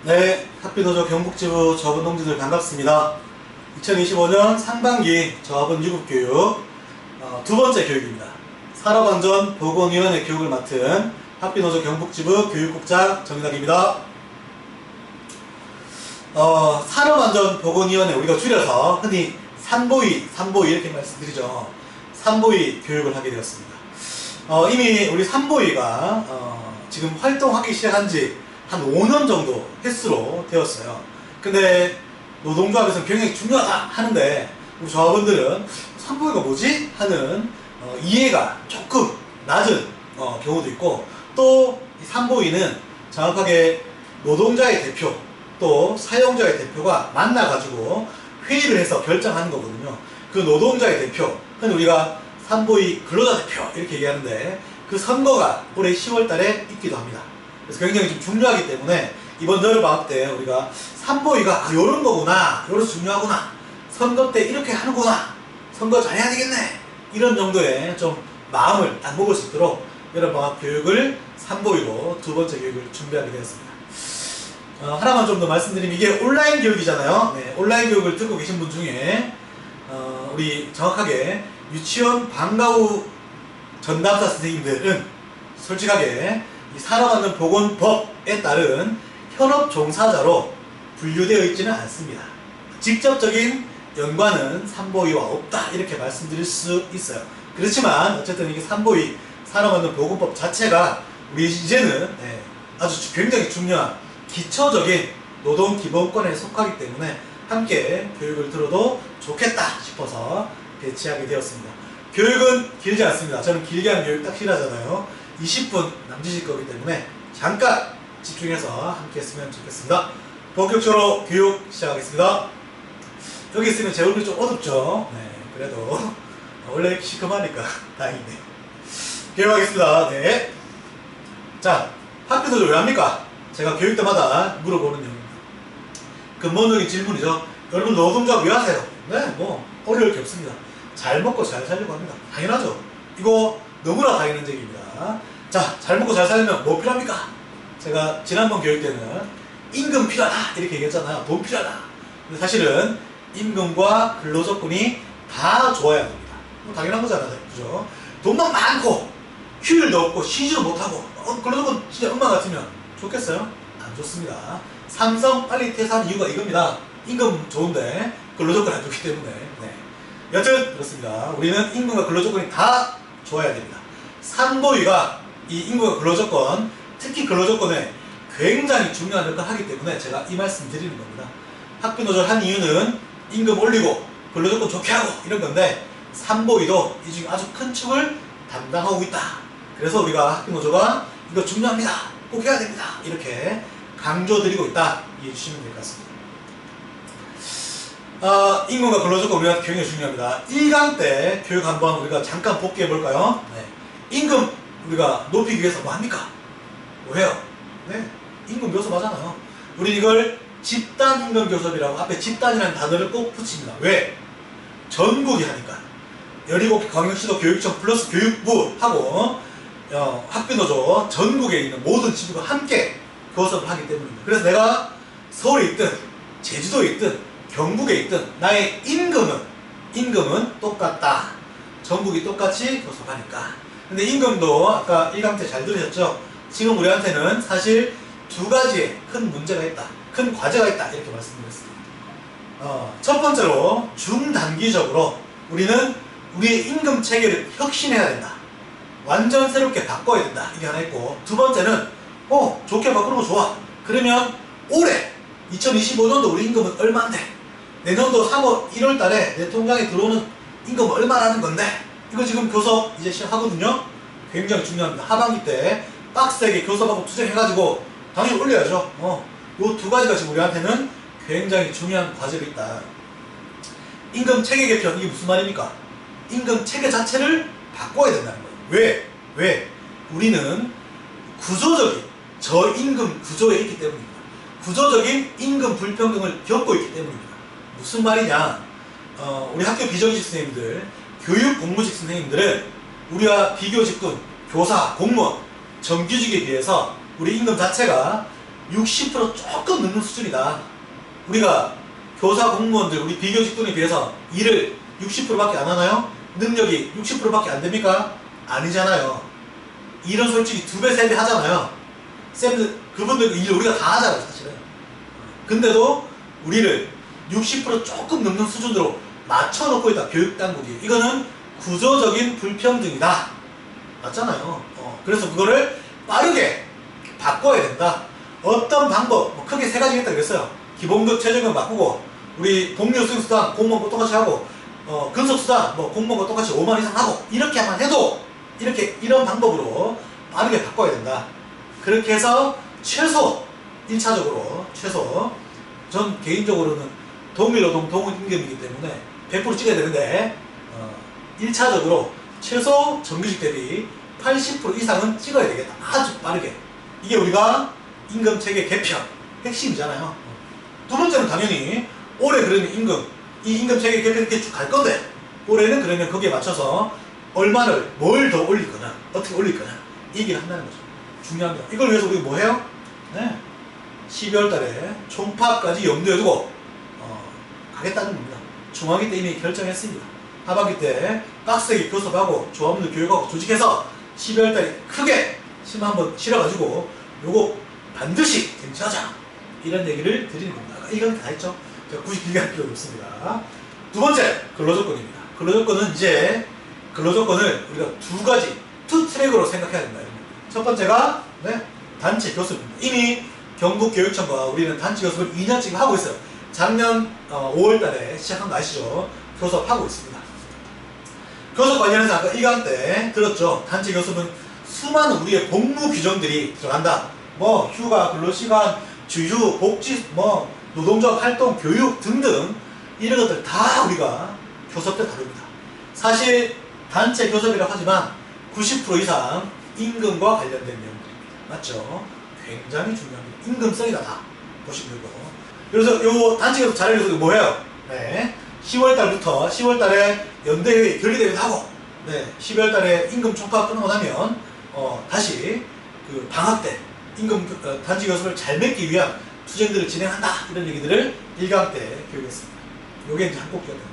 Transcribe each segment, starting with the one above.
네, 학비노조 경북지부 저학원 동지들 반갑습니다. 2025년 상반기 저학원 유급교육 두 번째 교육입니다. 산업안전보건위원회 교육을 맡은 학비노조 경북지부 교육국장 정인학입니다. 산업안전보건위원회, 우리가 줄여서 흔히 산보위 이렇게 말씀드리죠. 산보위 교육을 하게 되었습니다. 이미 우리 산보위가 지금 활동하기 시작한 지 한 5년 정도 횟수로 되었어요. 근데 노동조합에서는 굉장히 중요하다 하는데 우리 조합원들은 산보위가 뭐지? 하는 이해가 조금 낮은 경우도 있고, 또 이 산보위는 정확하게 노동자의 대표 또 사용자의 대표가 만나가지고 회의를 해서 결정하는 거거든요. 그 노동자의 대표, 흔히 우리가 산보위 근로자 대표 이렇게 얘기하는데, 그 선거가 올해 10월 달에 있기도 합니다. 그래서 굉장히 좀 중요하기 때문에 이번 여름방학 때 우리가 산보위가 요런 거구나, 요런 중요하구나, 선거 때 이렇게 하는구나, 선거 잘해야 되겠네, 이런 정도의 좀 마음을 딱 먹을 수 있도록 여름방학 교육을 산보위로 두 번째 교육을 준비하게 되었습니다. 하나만 좀 더 말씀드리면, 이게 온라인 교육이잖아요. 네, 온라인 교육을 듣고 계신 분 중에 우리 정확하게 유치원 방과후 전담사 선생님들은 솔직하게 이 산업안전보건법에 따른 현업 종사자로 분류되어 있지는 않습니다. 직접적인 연관은 산보위와 없다, 이렇게 말씀드릴 수 있어요. 그렇지만 어쨌든 이게 산보위, 산업안전보건법 자체가 우리 이제는 아주 굉장히 중요한 기초적인 노동기본권에 속하기 때문에 함께 교육을 들어도 좋겠다 싶어서 배치하게 되었습니다. 교육은 길지 않습니다. 저는 길게 하는 교육 딱 싫어하잖아요. 20분 남기실 거기 때문에 잠깐 집중해서 함께 했으면 좋겠습니다. 본격적으로 교육 시작하겠습니다. 여기 있으면 제 얼굴이 좀 어둡죠? 네, 그래도 원래 시커머니까 다행이네. 교육하겠습니다. 네. 자, 학교도조 왜 합니까? 제가 교육 때마다 물어보는 내용입니다. 근본적인 질문이죠. 여러분 노동조합 왜 하세요? 네, 뭐 어려울 게 없습니다. 잘 먹고 잘 살려고 합니다. 당연하죠. 이거 너무나 당연한 얘기입니다. 자, 잘 먹고 잘 살려면 뭐 필요합니까? 제가 지난번 교육 때는 임금 필요하다 이렇게 얘기했잖아요. 돈 필요하다. 근데 사실은 임금과 근로조건이 다 좋아야 됩니다. 뭐 당연한 거잖아요. 그죠? 돈만 많고 휴일도 없고 쉬지도 못하고 근로조건 진짜 엉망 같으면 좋겠어요? 안 좋습니다. 삼성 빨리 퇴사한 이유가 이겁니다. 임금 좋은데 근로조건이 안 좋기 때문에. 네. 여튼 그렇습니다. 우리는 임금과 근로조건이 다 좋아야 됩니다. 산보위가 이 임금과 근로조건, 특히 근로조건에 굉장히 중요한 역할을 하기 때문에 제가 이 말씀 드리는 겁니다. 학비노조를 한 이유는 임금 올리고 근로조건 좋게 하고 이런 건데, 산보위도 이 중에 아주 큰 축을 담당하고 있다. 그래서 우리가 학비노조가 이거 중요합니다, 꼭 해야 됩니다, 이렇게 강조드리고 있다, 이해해 주시면 될 것 같습니다. 임금과 근로조건 우리가 굉장히 중요합니다. 1강 때 교육 한번 우리가 잠깐 복귀해 볼까요? 네. 임금 우리가 높이기 위해서 뭐 합니까? 뭐 해요? 네. 임금 교섭하잖아요. 우리 이걸 집단임금교섭이라고 앞에 집단이라는 단어를 꼭 붙입니다. 왜? 전국이 하니까. 17개 광역시도 교육청 플러스 교육부 하고 학비노조 전국에 있는 모든 지부가 함께 교섭을 하기 때문입니다. 그래서 내가 서울에 있든 제주도에 있든 경북에 있든 나의 임금은 똑같다. 전국이 똑같이 교섭하니까. 근데 임금도 아까 1강 때 잘 들으셨죠? 지금 우리한테는 사실 두 가지의 큰 문제가 있다, 큰 과제가 있다, 이렇게 말씀드렸습니다. 첫 번째로 중단기적으로 우리는 우리의 임금 체계를 혁신해야 된다, 완전 새롭게 바꿔야 된다, 이게 하나 있고, 두 번째는 좋게 바꾸는 거 좋아. 그러면 올해 2025년도 우리 임금은 얼마인데, 내년도 3월 1월 달에 내 통장에 들어오는 임금은 얼마라는 건데, 이거 지금 교섭 이제 시작하거든요. 굉장히 중요합니다. 하반기 때 빡세게 교섭하고 투쟁해가지고 당연히 올려야죠. 요 두 가지가 지금 우리한테는 굉장히 중요한 과제가 있다. 임금 체계 개편, 이게 무슨 말입니까? 임금 체계 자체를 바꿔야 된다는 거예요. 왜? 우리는 구조적인 저임금 구조에 있기 때문입니다. 구조적인 임금 불평등을 겪고 있기 때문입니다. 무슨 말이냐? 우리 학교 비정규직 선생님들, 교육 공무직 선생님들은 우리와 비교 직군, 교사, 공무원, 정규직에 비해서 우리 임금 자체가 60% 조금 넘는 수준이다. 우리가 교사 공무원들, 우리 비교직군에 비해서 일을 60%밖에 안 하나요? 능력이 60%밖에 안 됩니까? 아니잖아요. 일은 솔직히 2배, 3배 하잖아요. 쌤들, 그분들 일 우리가 다 하잖아요, 사실은. 근데도 우리를 60% 조금 넘는 수준으로 맞춰놓고 있다, 교육당국이. 이거는 구조적인 불평등이다. 맞잖아요. 그래서 그거를 빠르게 바꿔야 된다. 어떤 방법, 뭐 크게 3가지 있다 그랬어요. 기본급 최저임금 바꾸고, 우리 복리 수당수당 공무원과 똑같이 하고, 근속수당 뭐 공무원과 똑같이 5만 이상 하고, 이렇게만 해도 이런 방법으로 빠르게 바꿔야 된다. 그렇게 해서 최소 1차적으로 전 개인적으로는 동일노동 동일임금이기 때문에 100% 찍어야 되는데 1차적으로 최소 정규직 대비 80% 이상은 찍어야 되겠다. 아주 빠르게. 이게 우리가 임금체계 개편 핵심이잖아요. 두 번째는 당연히 올해 그러면 이 임금체계 개편 이렇게 쭉 갈 건데, 올해는 그러면 거기에 맞춰서 뭘 더 올릴 거냐, 어떻게 올릴 거냐, 이 얘기를 한다는 거죠. 중요합니다. 이걸 위해서 우리가 뭐 해요? 네. 12월 달에 총파까지 염두에 두고 가겠다는 겁니다. 중학기 때 이미 결정했습니다. 하반기 때 빡세게 교섭하고 조합원들 교육하고 조직해서 12월 달에 크게 심 한번 실어가지고 요거 반드시 쟁취하자, 이런 얘기를 드리는 겁니다. 이건 다 했죠. 제가 굳이 길게 할 필요가 없습니다. 두 번째, 근로조건입니다. 근로조건을 우리가 2가지, 2트랙으로 생각해야 된다. 첫 번째가 단체 교섭입니다. 이미 경북교육청과 우리는 단체 교섭을 2년째 하고 있어요. 작년 5월 달에 시작한 거 아시죠? 교섭하고 있습니다. 교섭 관련해서 아까 1강 때 들었죠? 단체 교섭은 수많은 우리의 복무 규정들이 들어간다. 뭐 휴가, 근로시간, 주휴, 복지, 뭐 노동조합 활동, 교육 등등, 이런 것들 다 우리가 교섭 때 다룹니다. 사실 단체 교섭이라고 하지만 90% 이상 임금과 관련된 내용들입니다. 맞죠? 굉장히 중요합니다. 임금성이다, 다 보시면 되고. 그래서 요 단체 교섭 자료에서 뭐예요? 10월 달부터 10월 달에 연대회의, 결의대회도 하고, 12월 달에 임금 총파가 끝나고 나면 다시 그 방학 때 임금 단체 교섭을 잘 맺기 위한 투쟁들을 진행한다, 이런 얘기들을 1강 때 교육했습니다. 요게 이제 한국 기업입니다.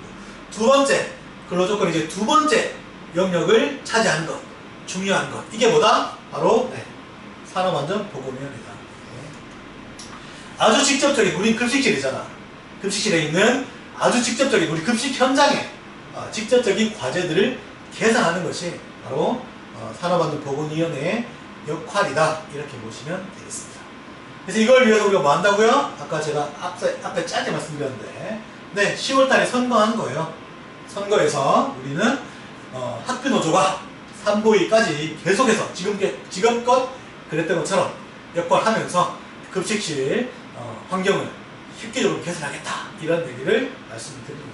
두 번째 근로조건, 이제 두 번째 영역을 차지하는 것, 중요한 것, 이게 뭐다? 바로 산업안전보건위원회다. 아주 직접적인, 우린 급식실이잖아. 급식실에 있는 아주 직접적인 우리 급식 현장에 직접적인 과제들을 계산하는 것이 바로 산업안전보건위원회의 역할이다, 이렇게 보시면 되겠습니다. 그래서 이걸 위해서 우리가 뭐 한다고요? 아까 제가 앞에 짧게 말씀드렸는데 10월달에 선거하는 거예요. 선거에서 우리는 학교노조가 산보위까지 계속해서 지금껏 그랬던 것처럼 역할하면서 급식실 환경을 획기적으로 개선하겠다, 이런 얘기를 말씀드립니다.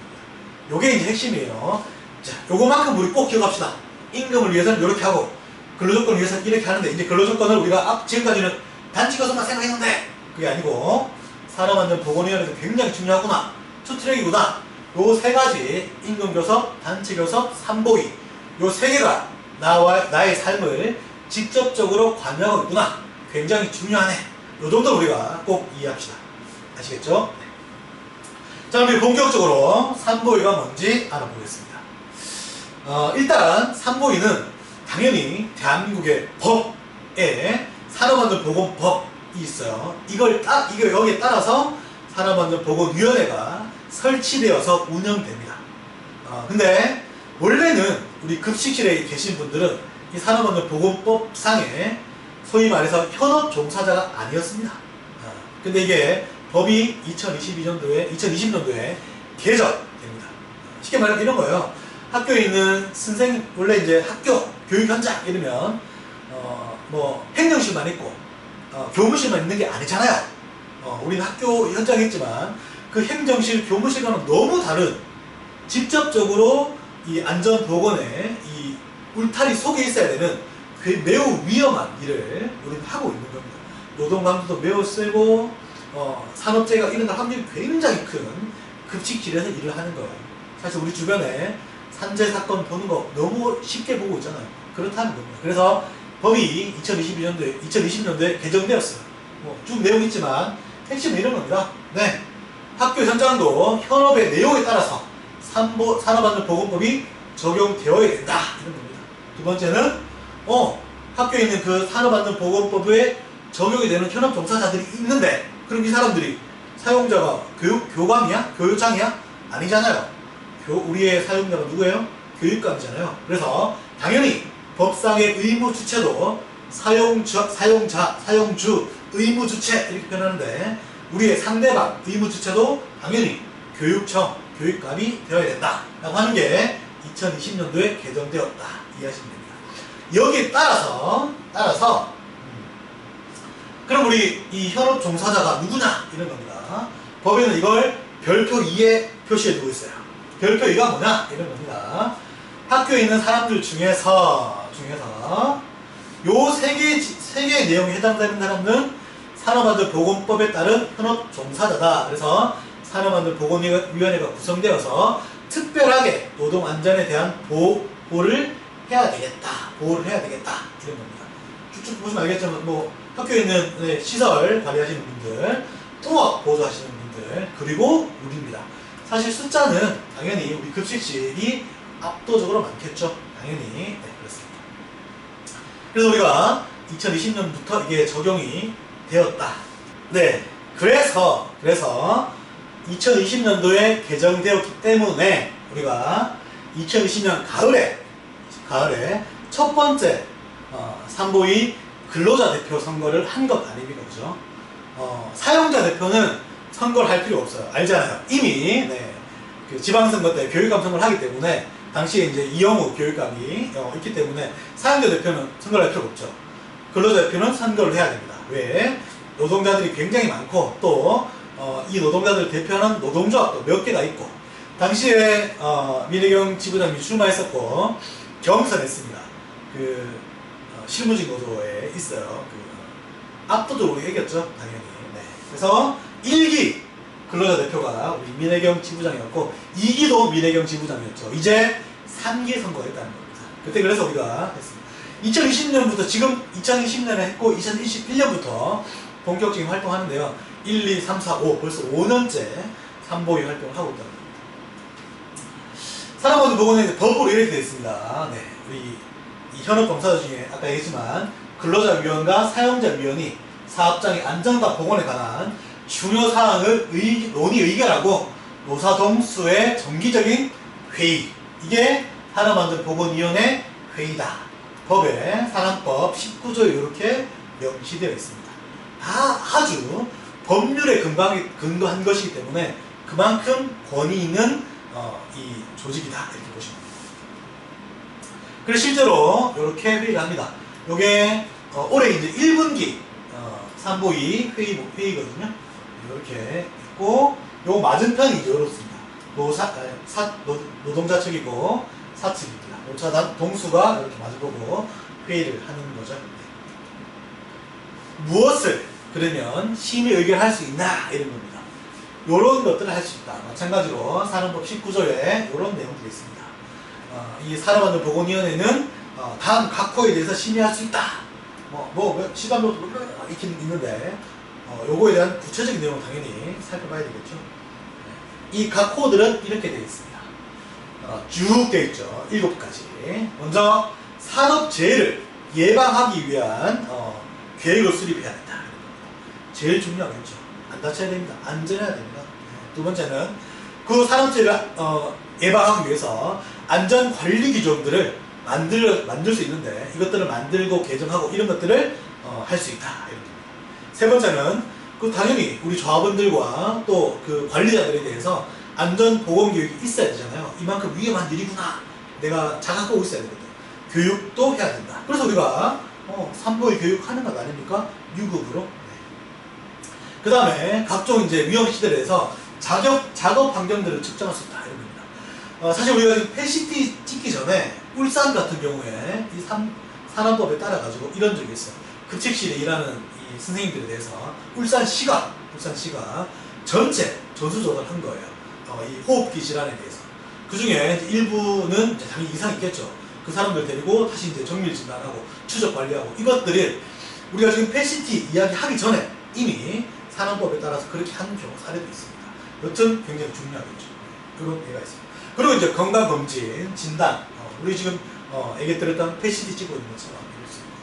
요게 이제 핵심이에요. 자, 요거만큼 우리 꼭 기억합시다. 임금을 위해서는 이렇게 하고, 근로조건을 위해서는 이렇게 하는데, 이제 근로조건을 우리가 지금까지는 단체 교섭만 생각했는데 그게 아니고 산업안전보건위원회도 굉장히 중요하구나, 투트랙이구나, 요 3가지 임금교섭, 단체교섭, 산보위, 요 3개가 나의 삶을 직접적으로 관여하고 있구나, 굉장히 중요하네, 요 정도 우리가 꼭 이해합시다. 아시겠죠? 자, 그럼 본격적으로 산보위가 뭔지 알아보겠습니다. 일단 산보위는 당연히 대한민국의 법에 산업안전보건법이 있어요. 여기에 따라서 산업안전보건위원회가 설치되어서 운영됩니다. 근데 원래는 우리 급식실에 계신 분들은 이 산업안전보건법상에 소위 말해서 현업 종사자가 아니었습니다. 근데 이게 법이 2020년도에 개정됩니다. 쉽게 말하면 이런 거예요. 학교에 있는 선생님, 원래 이제 학교, 교육 현장 이러면 뭐 행정실만 있고 교무실만 있는 게 아니잖아요. 우리는 학교 현장에 있지만 그 행정실, 교무실과는 너무 다른, 직접적으로 이 안전보건에 이 울타리 속에 있어야 되는 그 매우 위험한 일을 우리는 하고 있는 겁니다. 노동강도도 매우 세고 산업재해가 일어날 확률이 굉장히 큰 급식실에서 일을 하는 거예요. 사실 우리 주변에 산재 사건 보는 거 너무 쉽게 보고 있잖아요. 그렇다는 겁니다. 그래서 법이 2020년도에 개정되었어요. 쭉 내용 있지만 핵심은 이런 겁니다. 네. 학교 현장도 현업의 내용에 따라서 산업안전보건법이 적용되어야 된다. 이런 겁니다. 두 번째는 학교에 있는 그 산업안전보건법에 적용이 되는 현업 종사자들이 있는데 그럼 이 사람들이 사용자가 교감이야? 교육장이야? 아니잖아요. 우리의 사용자가 누구예요? 교육감이잖아요. 그래서 당연히 법상의 의무주체도 사용자, 사용주, 의무주체 이렇게 표현하는데 우리의 상대방 의무주체도 당연히 교육청, 교육감이 되어야 된다 라고 하는 게 2020년도에 개정되었다 이해하시면 됩니다. 여기에 따라서 그럼 우리 이 현업 종사자가 누구냐 이런 겁니다. 법에는 이걸 별표 2에 표시해 두고 있어요. 별표 2가 뭐냐 이런 겁니다. 학교에 있는 사람들 중에서 요 세 개의 내용에 해당되는 사람은 산업안전보건법에 따른 현업 종사자다. 그래서 산업안전보건위원회가 구성되어서 특별하게 노동안전에 대한 보호를 해야 되겠다. 이런 겁니다. 쭉쭉 보시면 알겠지만 학교에 있는 시설 관리하시는 분들, 통학 보조하시는 분들, 그리고 우리입니다. 사실 숫자는 당연히 우리 급식실이 압도적으로 많겠죠. 당연히 네, 그렇습니다. 그래서 우리가 2020년부터 이게 적용이 되었다. 네, 그래서 2020년도에 개정되었기 때문에 우리가 2020년 가을에 첫 번째 산보위 근로자 대표 선거를 한 것 아닙니까? 그죠? 사용자 대표는 선거를 할 필요 없어요. 알잖아요. 이미 그 지방선거 때 교육감 선거를 하기 때문에 당시에 이제 이영우 교육감이 있기 때문에 사용자 대표는 선거를 할 필요가 없죠. 근로자 대표는 선거를 해야 됩니다. 왜? 노동자들이 굉장히 많고 또 이 노동자들을 대표하는 노동조합도 몇 개가 있고 당시에 민혜경 지부장님이 출마했었고 경선했습니다. 그 실무직 노조에 있어요. 압도적으로 이겼죠, 당연히. 네. 그래서 1기 근로자 대표가 우리 민혜경 지부장이었고 2기도 민혜경 지부장이었죠. 이제 3기 선거했다는 겁니다. 그때 그래서 우리가 했습니다. 2020년부터 지금 2020년에 했고 2021년부터 본격적인 활동하는데요. 1, 2, 3, 4, 5 벌써 5년째 산보위 활동을 하고 있다는 겁니다. 산업안전보건에 법으로 이렇게 되어 있습니다. 네, 우리 이 현업 종사자 중에 아까 얘기했지만 근로자위원과 사용자위원이 사업장의 안전과 보건에 관한 중요 사항을 논의 의결하고 노사동수의 정기적인 회의, 이게 산업안전보건위원회 회의다. 법에 산업법 19조에 이렇게 명시되어 있습니다. 다 아주 법률에 근거한 것이기 때문에 그만큼 권위 있는 이 조직이다 이렇게 보시면 됩니다. 그래서 실제로 이렇게 회의를 합니다. 요게 올해 이제 1분기 산보위 회의거든요. 이렇게 있고 요 맞은편이 이제 이렇습니다. 노동자 측이고 사측입니다. 노차단 동수가 이렇게 마주보고 회의를 하는 거죠. 무엇을 그러면 심의 의결할 수 있나 이런 겁니다. 요런 것들을 할 수 있다. 마찬가지로 산업법 19조에 요런 내용들이 있습니다. 이 산업안전보건위원회는 다음 각 호에 대해서 심의할 수 있다. 시간도 이렇게 있는데 요거에 대한 구체적인 내용을 당연히 살펴봐야 되겠죠. 이 각 호들은 이렇게 되어 있습니다. 쭉 되어 있죠. 7가지. 먼저 산업재해를 예방하기 위한 계획을 수립해야 된다. 제일 중요하겠죠. 안 다쳐야 됩니다. 안전해야 됩니다. 두 번째는 그 산업재해를 예방하기 위해서 안전관리 기준들을 만들 수 있는데 이것들을 만들고 개정하고 이런 것들을 할 수 있다. 세 번째는 당연히 우리 조합원들과 또 그 관리자들에 대해서 안전보건교육이 있어야 되잖아요. 이만큼 위험한 일이구나. 내가 자각하고 있어야 되거든. 교육도 해야 된다. 그래서 우리가 산보위 교육하는 것 아닙니까? 유급으로. 그 다음에 각종 이제 위험 시설에 대해서 작업 환경들을 측정할 수 있다. 이런 겁니다. 사실 우리가 지금 펫CT 찍기 전에 울산 같은 경우에 이 산업법에 따라 가지고 이런 적이 있어요. 급식실에 일하는 이 선생님들에 대해서 울산시가 전체 전수조사를 한 거예요. 이 호흡기 질환에 대해서. 그 중에 일부는 당연히 이상이 있겠죠. 그 사람들 데리고 다시 이제 정밀 진단하고 추적 관리하고 이것들을 우리가 지금 펫CT 이야기 하기 전에 이미 산업법에 따라서 그렇게 하는 경우 사례도 있습니다. 여튼 굉장히 중요하겠죠. 그런 예가 있습니다. 그리고 이제 건강검진, 진단, 우리 지금 얘기 들었던 PCT 찍고 있는 것처럼 이렇습니다.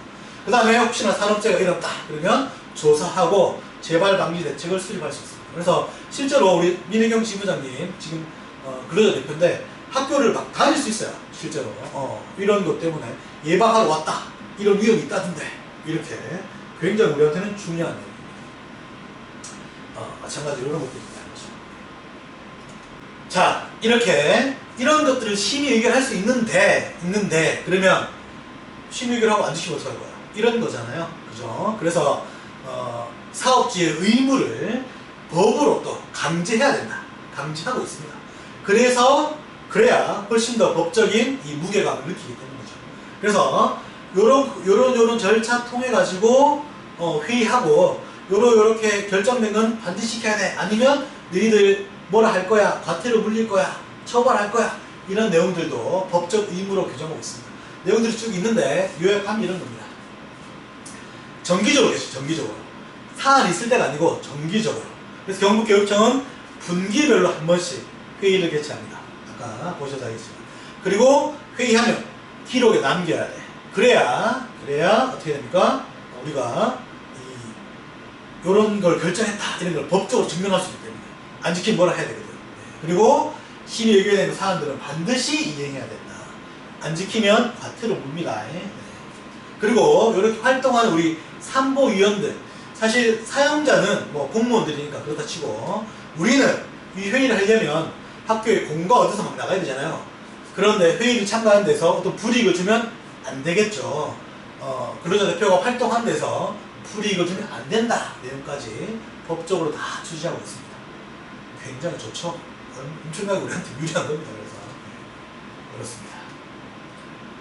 그 다음에 혹시나 산업재해가 일어났다 그러면 조사하고 재발 방지 대책을 수립할 수 있습니다. 그래서 실제로 우리 민혜경 지부장님 지금 근로자 대표인데 학교를 막 다닐 수 있어요. 실제로 이런 것 때문에 예방하러 왔다 이런 위험이 있다던데 이렇게 굉장히 우리한테는 중요한 내용입니다. 마찬가지로 이런 것도 있다. 자, 이렇게 이런 것들을 심의 의결할 수 있는데 그러면 심의 의결하고 안 지키면 어떡할 거야? 이런 거잖아요. 그죠? 그래서 사업주의 의무를 법으로 또 강제해야 된다. 강제하고 있습니다. 그래야 훨씬 더 법적인 이 무게감을 느끼기 때문이죠. 그래서 요런 절차 통해 가지고 회의하고 요렇게 결정된 건 반드시 지켜야 돼. 아니면 너희들 뭐라 할 거야, 과태료 물릴 거야, 처벌할 거야, 이런 내용들도 법적 의무로 규정하고 있습니다. 내용들이 쭉 있는데 요약하면 이런 겁니다. 정기적으로 계시죠. 정기적으로 사안이 있을 때가 아니고 정기적으로. 그래서 경북교육청은 분기별로 한 번씩 회의를 개최합니다. 아까 보셔서 알겠지만. 그리고 회의하면 기록에 남겨야 돼. 그래야 어떻게 됩니까? 우리가 요런 걸 결정했다 이런 걸 법적으로 증명할 수 있기 때문에 안 지키면 뭐라 해야 되거든. 그리고 심의 의결되는 사안들은 반드시 이행해야 된다. 안 지키면 과태료 묻니다. 그리고 이렇게 활동하는 우리 산보위원들, 사실 사용자는 뭐 공무원들이니까 그렇다 치고 우리는 이 회의를 하려면 학교에 공과 얻어서 막 나가야 되잖아요. 그런데 회의를 참가하는 데서 어떤 불이익을 주면 안 되겠죠. 근로자 대표가 활동하는 데서 불이익을 주면 안 된다 내용까지 법적으로 다 주시하고 있습니다. 굉장히 좋죠. 엄청나게 우리한테 유리한 겁니다. 그래서 그렇습니다.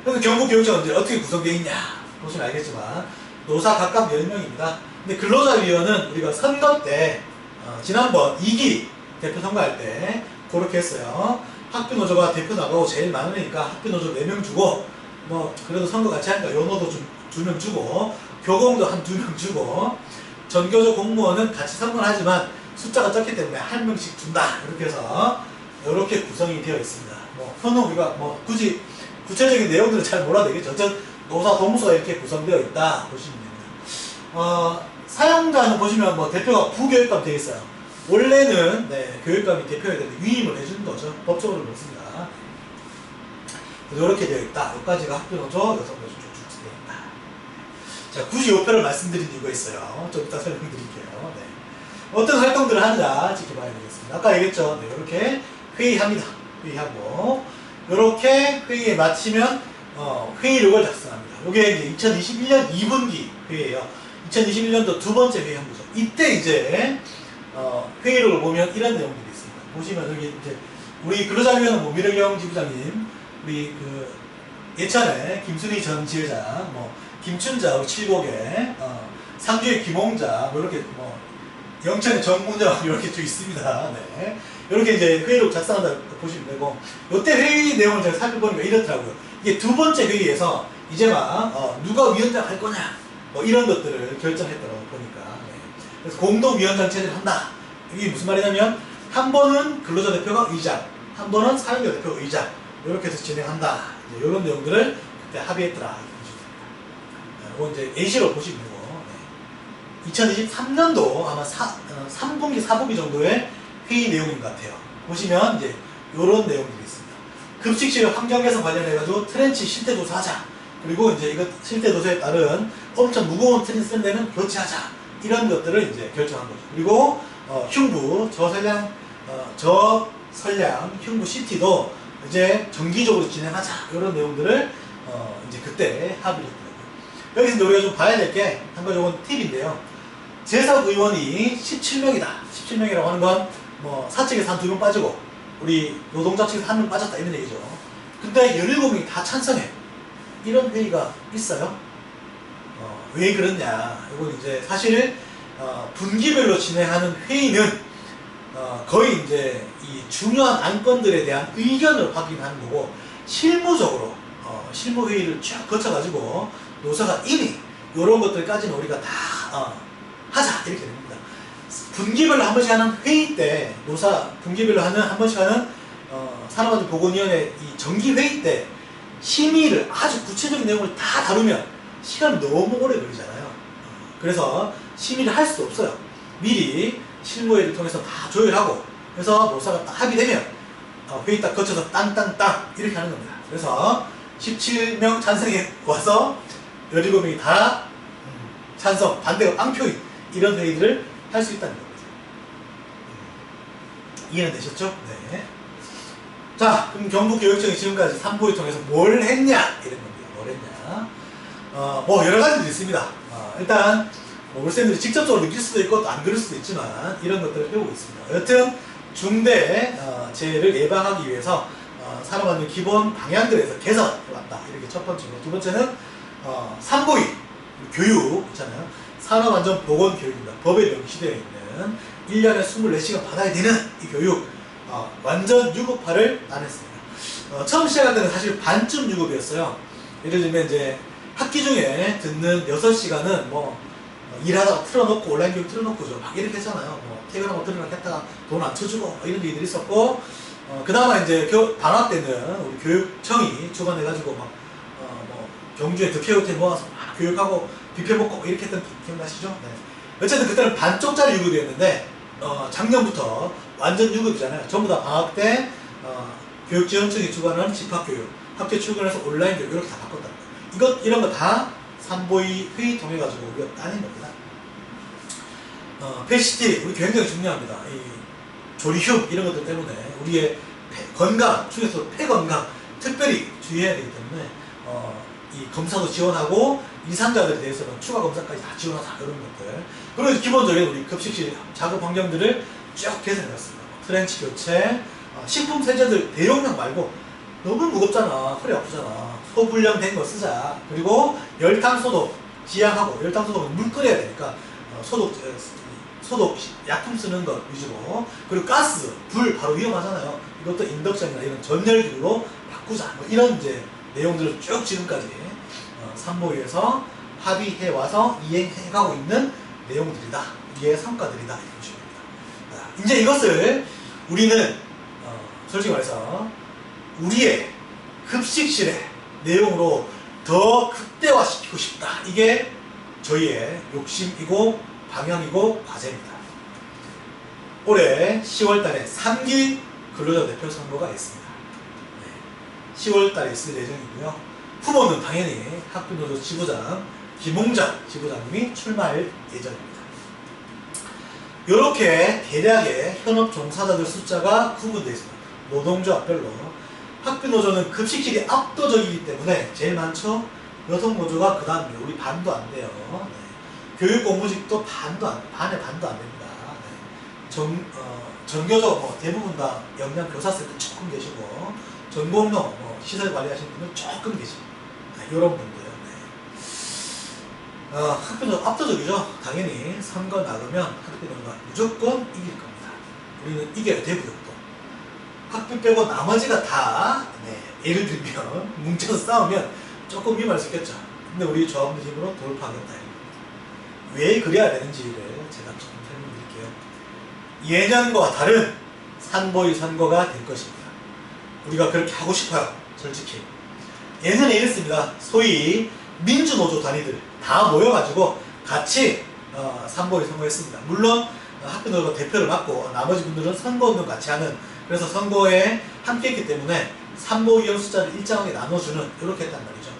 그래서 경북교육청은 이제 어떻게 구성되어 있냐 보시면 알겠지만 노사 각각 10명입니다. 근데 근로자위원은 우리가 선거 때 지난번 2기 대표 선거할 때 그렇게 했어요. 학교노조가 대표 나가고 제일 많으니까 학교노조 4명 주고 뭐 그래도 선거 같이 하니까 연호도 좀 2명 주고 교공도 한 2명 주고 전교조 공무원은 같이 선거를 하지만 숫자가 적기 때문에 1명씩 준다. 이렇게 해서 이렇게 구성이 되어 있습니다. 뭐 현우 우리가 뭐 굳이 구체적인 내용들은 잘 몰라도 되겠죠. 어쨌든 노사 동수가 이렇게 구성되어 있다 보시면 됩니다. 사용자는 보시면 뭐 대표가 부교육감 되어 있어요. 원래는 교육감이 대표에 대해 위임을 해주는 거죠. 법적으로 그렇습니다. 이렇게 되어 있다. 여기까지가 학교노조, 여성노조 쭉 되어 있다. 자, 굳이 요표를 말씀드린 이유가 있어요. 좀 이따 설명드릴게요. 어떤 활동들을 하는지 지켜봐야 되겠습니다. 아까 얘기했죠. 이렇게 회의합니다. 회의하고 이렇게 회의에 마치면 회의록을 작성합니다. 이게 이제 2021년 2분기 회의예요. 2021년도 두 번째 회의 한 거죠. 이때 이제 회의록을 보면 이런 내용들이 있습니다. 보시면 여기 이제 우리 근로자위원은 뭐 미래경 지부장님, 우리 그 예전에 김순희 전 지회장, 뭐 김춘자 우리 칠곡에 상주의 김홍자, 뭐 이렇게 뭐 영천의 정문정 이렇게 쭉 있습니다. 네. 이렇게 이제 회의록 작성한다 보시면 되고, 이때 회의 내용을 제가 살펴보니까 이렇더라고요. 이게 두 번째 회의에서 이제 막 누가 위원장 할 거냐, 뭐 이런 것들을 결정했더라고요 보니까. 네. 그래서 공동위원장 체제를 한다. 이게 무슨 말이냐면 한 번은 근로자 대표가 의장, 한 번은 사용자 대표가 의장, 이렇게 해서 진행한다. 이런 내용들을 그때 합의했더라. 이건 이제 예시로 보시면 되고. 2023년도 아마 3분기, 4분기 정도의 회의 내용인 것 같아요. 보시면 이제 이런 내용들이 있습니다. 급식실 환경 개선 관련해가지고 트렌치 실태 조사하자. 그리고 이제 이거 실태 조사에 따른 엄청 무거운 트렌치 쓰는 데는 교체하자. 이런 것들을 이제 결정한 거죠. 그리고 흉부, 저선량 흉부 CT도 이제 정기적으로 진행하자. 이런 내용들을 이제 그때 합의를 했더라고요. 여기서 이제 우리가 좀 봐야 될 게 한 가지 이건 팁인데요. 재석 의원이 17명이다. 17명이라고 하는 건 뭐 사측에서 한 2명 빠지고 우리 노동자 측에서 1명 빠졌다 이런 얘기죠. 근데 17명이 다 찬성해. 이런 회의가 있어요. 왜 그러냐. 이건 이제 사실 분기별로 진행하는 회의는 거의 이제 이 중요한 안건들에 대한 의견을 확인하는 거고, 실무적으로 실무 회의를 쭉 거쳐가지고 노사가 이미 이런 것들까지는 우리가 다 하자 이렇게 됩니다. 분기별로 한 번씩 하는 회의 때, 노사 분기별로 하는 한 번씩 하는 산업안전보건위원회 이 정기 회의 때 심의를 아주 구체적인 내용을 다 다루면 시간이 너무 오래 걸리잖아요. 그래서 심의를 할 수도 없어요. 미리 실무회의를 통해서 다 조율하고, 그래서 노사가 딱 합의되면 회의 딱 거쳐서 땅땅땅 이렇게 하는 겁니다. 그래서 17명 찬성에 와서 17명이 다 찬성, 반대가 빵표인 이런 회의들을 할 수 있다는 겁니다. 이해는 되셨죠? 네. 자, 그럼 경북교육청이 지금까지 3보위 통해서 뭘 했냐? 이런 겁니다. 뭘 했냐? 뭐 여러 가지들이 있습니다. 일단 우리 쌤들이 직접적으로 느낄 수도 있고 또 안 그럴 수도 있지만 이런 것들을 배우고 있습니다. 여튼 중대 재해를 예방하기 위해서 산업안전 기본 방향들에서 개선해왔다. 이렇게 첫 번째고, 두 번째는 3보위 교육 있잖아요. 산업안전보건교육입니다. 법에 명시되어 있는 1년에 24시간 받아야 되는 이 교육 완전 유급화를 안 했습니다. 처음 시작할 때는 사실 반쯤 유급이었어요. 예를 들면 이제 학기 중에 듣는 6시간은 뭐 일하다가 틀어놓고 온라인 교육 틀어놓고 막 이렇게 했잖아요. 뭐 퇴근하고 들으려고 했다가 돈 안 쳐주고 뭐 이런 일들이 있었고, 그 다음에 이제 방학 때는 우리 교육청이 주관해가지고 막 뭐 경주에 득회호텔 모아서 막 교육하고 뷔페 먹고 이렇게 했던 기억나시죠? 네. 어쨌든 그때는 반쪽짜리 유급이었는데 작년부터 완전 유급이잖아요. 전부 다 방학 때 교육지원청이 주관하는 집합교육, 학교 출근해서 온라인 교육 이렇게 다 바꿨다는 거예요. 이런 거 다 3보위 회의 통해 가지고 우리가 따낸 겁니다. 패시티 우리 굉장히 중요합니다. 이 조리흉 이런 것들 때문에 우리의 건강 중에서 폐 건강 특별히 주의해야 되기 때문에 이 검사도 지원하고 이상자들에 대해서는 추가 검사까지 다 지원하자 이런 것들. 그리고 기본적인 우리 급식실 작업 환경들을 쭉 개선해놨습니다. 트렌치 교체, 식품 세제들 대용량 말고 너무 무겁잖아, 허리 아프잖아. 소분량된 거 쓰자. 그리고 열탕 소독 지양하고, 열탕 소독은 물 끓여야 되니까 소독 약품 쓰는 것 위주로. 그리고 가스, 불 바로 위험하잖아요. 이것도 인덕션이나 이런 전열기로 바꾸자. 뭐 이런 이제 내용들을 쭉 지금까지 3보위에서 합의해 와서 이행해가고 있는 내용들이다. 이게 성과들이다. 이런 식입니다. 이제 이것을 우리는 솔직히 말해서 우리의 급식실의 내용으로 더 극대화시키고 싶다. 이게 저희의 욕심이고 방향이고 과제입니다. 올해 10월달에 3기 근로자 대표 선거가 있습니다. 10월달에 있을 예정이고요. 후보는 당연히 학교노조 지부장 김홍장 지부장님이 출마할 예정입니다. 이렇게 대략의 현업 종사자들 숫자가 구분되어 있습니다. 노동조합별로. 학교노조는 급식실이 압도적이기 때문에 제일 많죠. 여성노조가 그 다음에 우리 반도 안 돼요. 네. 교육공무직도 반에 반도 안 됩니다. 네. 전교조 뭐 대부분 다 영양 교사센터 조금 계시고, 전공로 시설 관리하시는 분들 조금 계십니다. 네, 이런 분들. 네. 학교노조 압도적이죠. 당연히 선거 나가면 학교노조가 무조건 이길 겁니다. 우리는 이겨야 되고요. 학교 빼고 나머지가 다 예를 들면 뭉쳐서 싸우면 조금 위험할 수 있겠죠. 근데 우리 조합원 힘으로 돌파하겠다. 왜 그래야 되는지를 제가 조금 설명드릴게요. 예년과 다른 3보위 선거가 될 것입니다. 우리가 그렇게 하고 싶어요. 솔직히. 예전에 이랬습니다. 소위 민주노조 단위들 다 모여가지고 같이 3보위 선거했습니다. 물론 학교노조가 대표를 맡고 나머지 분들은 선거운동 같이 하는, 그래서 선거에 함께 했기 때문에 3보위원 숫자를 일정하게 나눠주는 이렇게 했단 말이죠.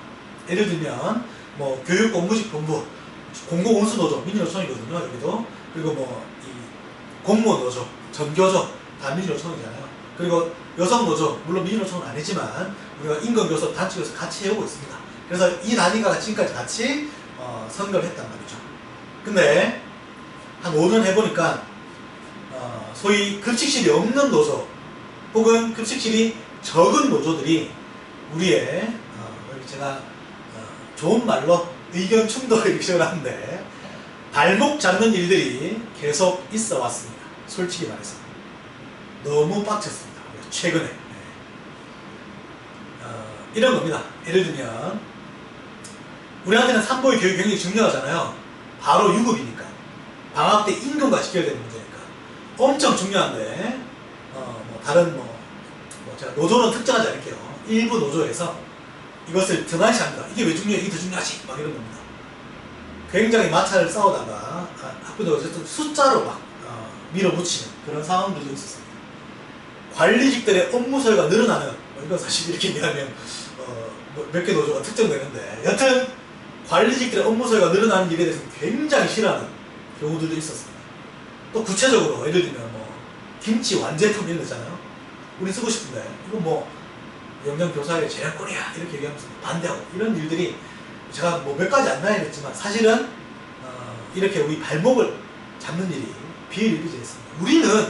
예를 들면 뭐 교육공무직본부, 공공운수노조, 민주노총이거든요. 여기도. 그리고 이 공무원노조, 전교조 다 민주노총이잖아요. 그리고 여성노조, 물론 민주노총은 아니지만 우리가 임금교섭, 단체교섭 같이 해오고 있습니다. 그래서 이 단위가 지금까지 같이 선거를 했단 말이죠. 근데 한 5년 해보니까 소위 급식실이 없는 노조 혹은 급식실이 적은 노조들이 우리의 제가 좋은 말로 의견 충돌을 일으켰는데 발목 잡는 일들이 계속 있어 왔습니다. 솔직히 말해서 너무 빡쳤습니다. 최근에. 이런 겁니다. 예를 들면 우리한테는 3보위 교육이 굉장히 중요하잖아요. 바로 유급이니까. 방학 때 임금과 직결되는 문제니까 엄청 중요한데 뭐 다른 제가 노조는 특정하지 않을게요. 일부 노조에서 이것을 등한시합니다. 이게 왜 중요해? 이게 더 중요하지? 막 이런 겁니다. 굉장히 마찰을 싸우다가 학교도 어쨌든 숫자로 막 밀어붙이는 그런 상황들도 있었습니다. 관리직들의 업무서가 늘어나는 이건 사실 이렇게 얘기하면 몇 개 노조가 특정되는데 여튼 관리직들의 업무서가 늘어나는 일에 대해서 굉장히 싫어하는 경우들도 있었습니다. 또 구체적으로 예를 들면 김치 완제품 이런 거 있잖아요. 우리 쓰고 싶은데 이건 영양교사의 재량권이야 이렇게 얘기하면서 반대하고 이런 일들이 제가 몇 가지 안 나야겠지만 사실은 이렇게 우리 발목을 잡는 일이 비일비재했습니다. 우리는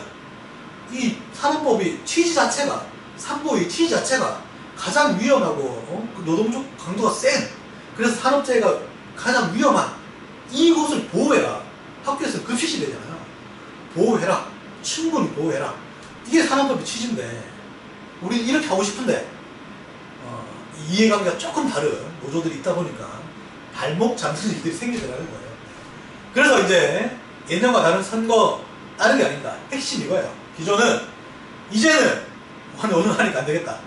이 산업법이 취지 자체가 산보의 취지 자체가 가장 위험하고 노동적 강도가 센 그래서 산업재해가 가장 위험한 이곳을 보호해라. 학교에서 급식시 되잖아요. 보호해라. 충분히 보호해라. 이게 산업법의 취지인데 우리 이렇게 하고 싶은데 이해관계가 조금 다른 노조들이 있다 보니까 발목 잡는 일들이 생기더라는 거예요. 그래서 이제 예년과 다른 선거 다른 게 아닌가. 핵심 이거예요. 기존은 이제는 오늘 하니까 안 되겠다.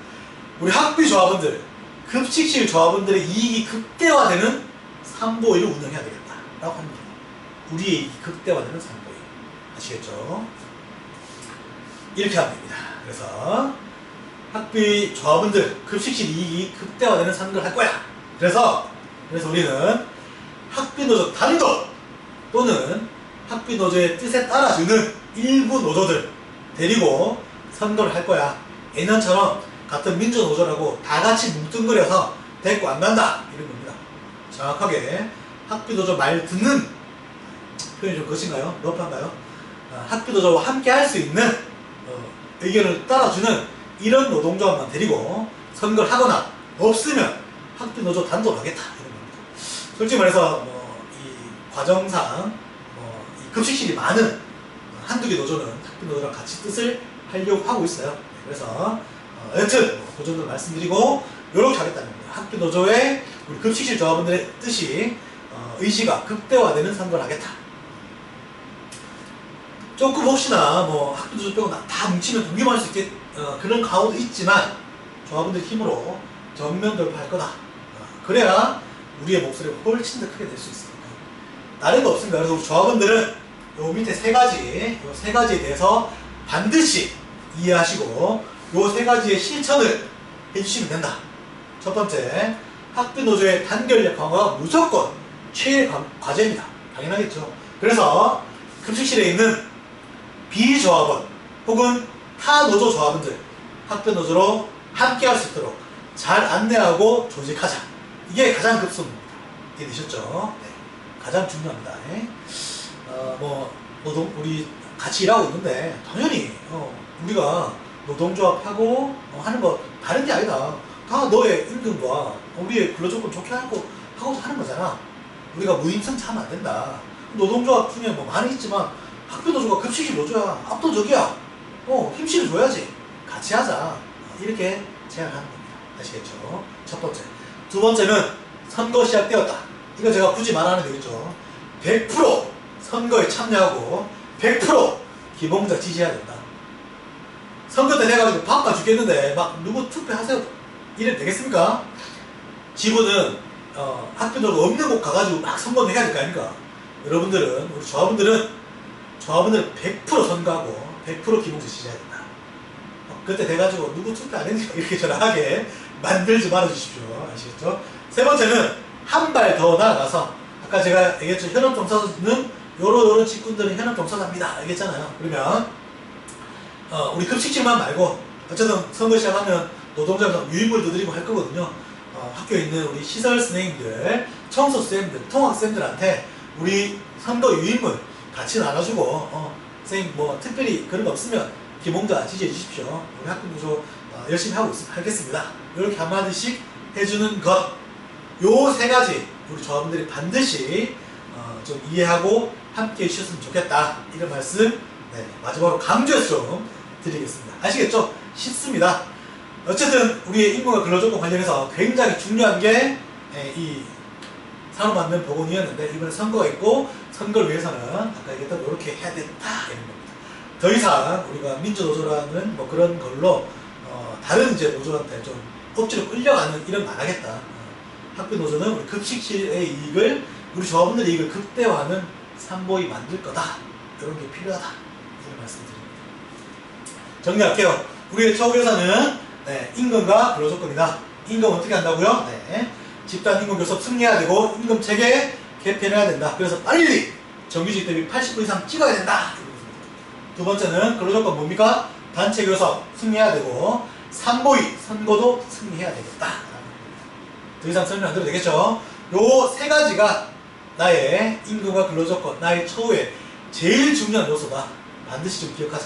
우리 학비 조합원들, 급식실 조합원들의 이익이 극대화되는 산보위를 운영해야 되겠다. 라고 합니다. 우리의 이익이 극대화되는 산보위. 아시겠죠? 이렇게 하면 됩니다. 그래서 학비 조합원들, 급식실 이익이 극대화되는 선거를 할 거야. 그래서 우리는 학비노조 단독 또는 학비노조의 뜻에 따라주는 일부 노조들 데리고 선거를 할 거야. 예년처럼 같은 민주노조라고 다 같이 뭉뚱그려서 데리고 안 간다. 이런 겁니다. 정확하게 학비노조 말 듣는 표현이 좀 거신가요? 러프한가요? 학비노조와 함께 할 수 있는 의견을 따라주는 이런 노동조합만 데리고 선거를 하거나 없으면 학비노조 단독 하겠다. 이런 겁니다. 솔직히 말해서 이 과정상 이 급식실이 많은 한두 개 노조는 학비노조랑 같이 뜻을 하려고 하고 있어요. 그래서 여튼 그 정도 말씀드리고 이렇게 하겠다는 겁니다. 학비노조의 우리 급식실 조합원들의 뜻이 의지가 극대화되는 선거를 하겠다. 조금 혹시나 학비노조 빼고 다 뭉치면 동기만 할 수 있게 그런 가오도 있지만 조합원들 힘으로 전면 돌파할 거다. 그래야 우리의 목소리가 훨씬 더 크게 될 수 있습니다. 다른 거 없습니다. 그래서 우리 조합원들은 요 밑에 세 가지에 대해서 반드시 이해하시고 요 세 가지의 실천을 해주시면 된다. 첫 번째, 학비노조의 단결력 강화가 무조건 최애 과제입니다. 당연하겠죠. 그래서 급식실에 있는 비조합원 혹은 타 노조 조합원들 학비노조로 함께 할 수 있도록 잘 안내하고 조직하자. 이게 가장 급선무입니다. 이해되셨죠? 네. 가장 중요합니다. 우리 같이 일하고 있는데 당연히 우리가 노동조합하고 하는 거 다른 게 아니다. 다 너의 임금과 우리의 근로조건 좋게 하고 하는 거잖아. 우리가 무임승차하면 안 된다. 노동조합 중에 많이 있지만 학비노조가 급식실 노조야. 압도적이야. 힘실을 줘야지. 같이 하자. 이렇게 제안하는 겁니다. 아시겠죠? 첫 번째. 두 번째는 선거 시작되었다. 이거 제가 굳이 말하는 되겠죠. 100% 선거에 참여하고 100% 기본자 지지해야 된다. 선거 때 돼가지고 바빠 죽겠는데 막 누구 투표하세요. 이래도 되겠습니까? 지구는 학교도 없는 곳 가가지고 막 선거를 해야 될 거 아닙니까? 여러분들은 우리 조합원들은 100% 선거하고 100% 기본자 지지해야 된다. 그때 돼가지고 누구 투표 안 했는지 이렇게 전화하게 만들지 말아주십시오. 아시겠죠? 세 번째는 한 발 더 나아가서 아까 제가 얘기했죠. 현업 종사는 요런 직군들은 현업 종사자입니다. 알겠잖아요. 그러면 우리 급식실만 말고 어쨌든 선거 시작하면 노동자들 유인물도 드리고 할 거거든요. 학교에 있는 우리 시설 선생님들, 청소쌤들, 통학쌤들한테 우리 선거 유인물 같이 나눠주고 선생님 특별히 그런 거 없으면 기본자 지지해 주십시오. 우리 학교노조 열심히 하겠습니다. 이렇게 한마디씩 해주는 것. 요 세 가지 우리 조합원들이 반드시 좀 이해하고 함께 해주셨으면 좋겠다. 이런 말씀 마지막으로 강조해서 좀 드리겠습니다. 아시겠죠? 쉽습니다. 어쨌든 우리의 임금과 근로조건 관련해서 굉장히 중요한 게 이 산업안전보건위였는데 이번에 선거가 있고 선거를 위해서는 아까 얘기했던 이렇게 해야 된다 이런 겁니다. 더 이상 우리가 민주노조라는 뭐 그런 걸로 다른 이제 노조한테 좀 억지로 끌려가는 이런 거 안 하겠다. 학교노조는 우리 급식실의 이익을 우리 조합원들의 이익을 극대화하는 삼보이 만들 거다. 이런 게 필요하다. 이런 말씀드립니다. 정리할게요. 우리의 처우교사는 임금과 근로조건이다. 임금 어떻게 한다고요? 집단 임금 교섭 승리해야 되고 임금 체계 개편해야 된다. 그래서 빨리 정규직 대비 80% 이상 찍어야 된다. 두 번째는 근로조건 뭡니까? 단체 교섭 승리해야 되고 삼보이 선거도 승리해야 되겠다. 더 이상 설명 안 드려도 되겠죠? 요 세 가지가 나의 임금과 근로조건, 나의 처우의 제일 중요한 요소다. 반드시 좀 기억하자.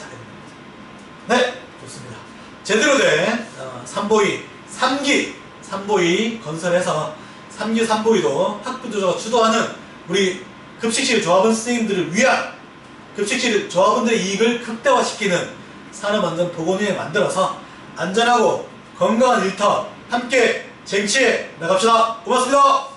네, 좋습니다. 제대로 된 삼보이, 3기 삼보이 건설해서 3기 삼보이도 학부조조가 주도하는 우리 급식실 조합원 선생님들을 위한 급식실 조합원들의 이익을 극대화시키는 산업안전보건위에 만들어서 안전하고 건강한 일터 함께 쟁취해 나갑시다. 고맙습니다.